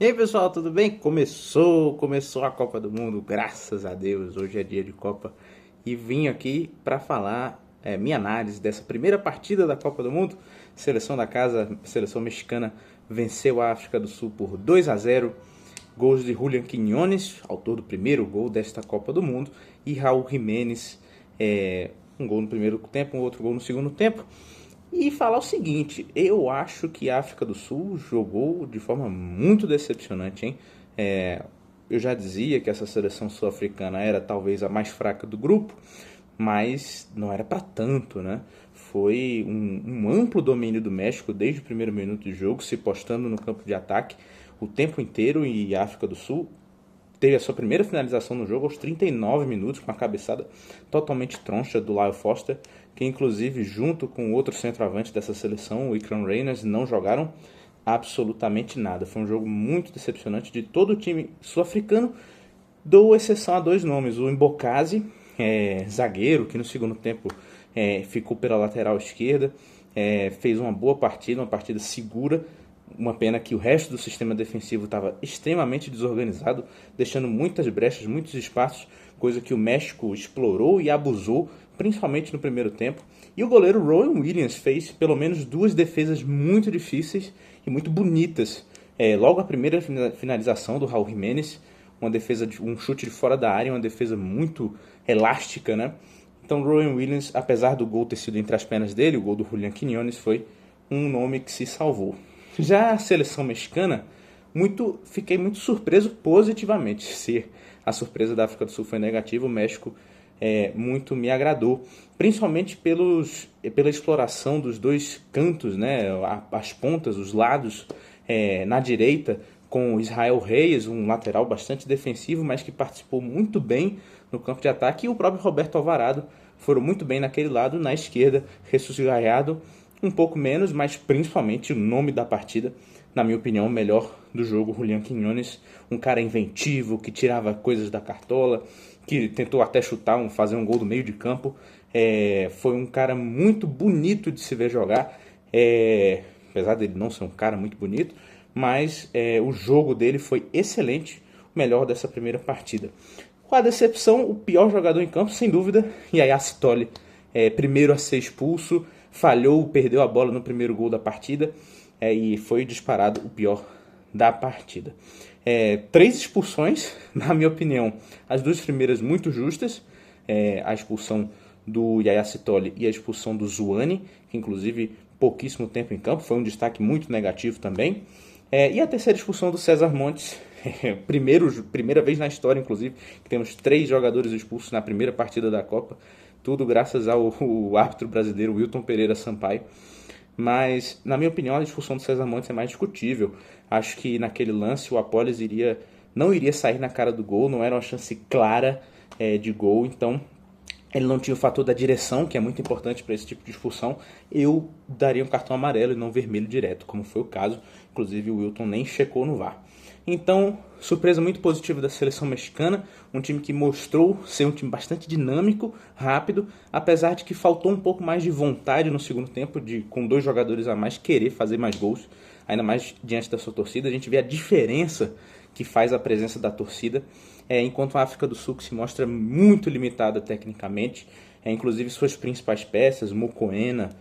E aí pessoal, tudo bem? Começou a Copa do Mundo, graças a Deus. Hoje é dia de Copa e vim aqui para falar minha análise dessa primeira partida da Copa do Mundo. Seleção da casa, seleção mexicana venceu a África do Sul por 2-0. Gols de Julián Quiñones, autor do primeiro gol desta Copa do Mundo, e Raúl Jiménez, um gol no primeiro tempo, um outro gol no segundo tempo. E falar o seguinte, eu acho que a África do Sul jogou de forma muito decepcionante, hein? Eu já dizia que essa seleção sul-africana era talvez a mais fraca do grupo, mas não era para tanto, né? Foi um amplo domínio do México desde o primeiro minuto de jogo, se postando no campo de ataque o tempo inteiro, e a África do Sul teve a sua primeira finalização no jogo aos 39 minutos, com a cabeçada totalmente troncha do Lyle Foster, que inclusive junto com outro centroavante dessa seleção, o Ikram Reyners, não jogaram absolutamente nada. Foi um jogo muito decepcionante de todo o time sul-africano, dou exceção a dois nomes, o Mbokazi, zagueiro, que no segundo tempo ficou pela lateral esquerda, fez uma boa partida, uma partida segura. Uma pena que o resto do sistema defensivo estava extremamente desorganizado, deixando muitas brechas, muitos espaços, coisa que o México explorou e abusou, principalmente no primeiro tempo. E o goleiro Rowan Williams fez pelo menos duas defesas muito difíceis e muito bonitas. Logo a primeira finalização do Raúl Jiménez, uma defesa, um chute de fora da área, uma defesa muito elástica, né? Então Rowan Williams, apesar do gol ter sido entre as pernas dele, o gol do Julián Quiñones, foi um nome que se salvou. Já a seleção mexicana, fiquei muito surpreso positivamente. Se a surpresa da África do Sul foi negativa, o México muito me agradou, principalmente pela exploração dos dois cantos, né, as pontas, os lados, na direita, com Israel Reyes, um lateral bastante defensivo, mas que participou muito bem no campo de ataque, e o próprio Roberto Alvarado foram muito bem naquele lado. Na esquerda, Jesus Gallardo, um pouco menos, mas principalmente o nome da partida, na minha opinião, o melhor do jogo, Julián Quiñones, um cara inventivo, que tirava coisas da cartola, que tentou até fazer um gol do meio de campo. Foi um cara muito bonito de se ver jogar, apesar dele não ser um cara muito bonito, mas o jogo dele foi excelente, o melhor dessa primeira partida. Com a decepção, o pior jogador em campo, sem dúvida, Yaya Touré, primeiro a ser expulso, falhou, perdeu a bola no primeiro gol da partida, e foi disparado o pior da partida. 3 expulsões, na minha opinião, as duas primeiras muito justas, a expulsão do Yaya Touré e a expulsão do Zouane, que inclusive pouquíssimo tempo em campo, foi um destaque muito negativo também. E a terceira expulsão do César Montes, primeira vez na história, inclusive, que temos 3 jogadores expulsos na primeira partida da Copa, tudo graças ao árbitro brasileiro Wilton Pereira Sampaio. Mas, na minha opinião, a expulsão do César Montes é mais discutível. Acho que naquele lance o Apolis não iria sair na cara do gol, não era uma chance clara de gol, então ele não tinha o fator da direção, que é muito importante para esse tipo de expulsão. Eu daria um cartão amarelo e não vermelho direto, como foi o caso. Inclusive o Wilton nem checou no VAR. Então, surpresa muito positiva da seleção mexicana, um time que mostrou ser um time bastante dinâmico, rápido, apesar de que faltou um pouco mais de vontade no segundo tempo, com 2 jogadores a mais querer fazer mais gols, ainda mais diante da sua torcida. A gente vê a diferença que faz a presença da torcida, enquanto a África do Sul, que se mostra muito limitada tecnicamente, inclusive suas principais peças, o Mokoena,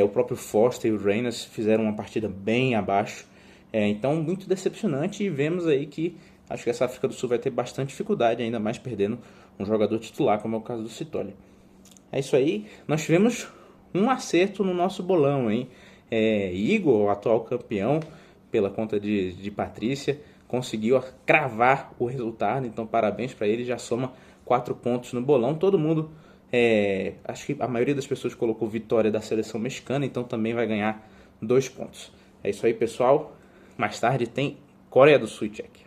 o próprio Foster e o Reyners fizeram uma partida bem abaixo. Então, muito decepcionante, e vemos aí que acho que essa África do Sul vai ter bastante dificuldade, ainda mais perdendo um jogador titular, como é o caso do Sithole. É isso aí, nós tivemos um acerto no nosso bolão, hein? Igor, o atual campeão, pela conta de Patrícia, conseguiu cravar o resultado, então parabéns para ele, já soma 4 pontos no bolão. Todo mundo, acho que a maioria das pessoas colocou vitória da seleção mexicana, então também vai ganhar 2 pontos. É isso aí, pessoal. Mais tarde tem Coreia do Sul e Tchequia.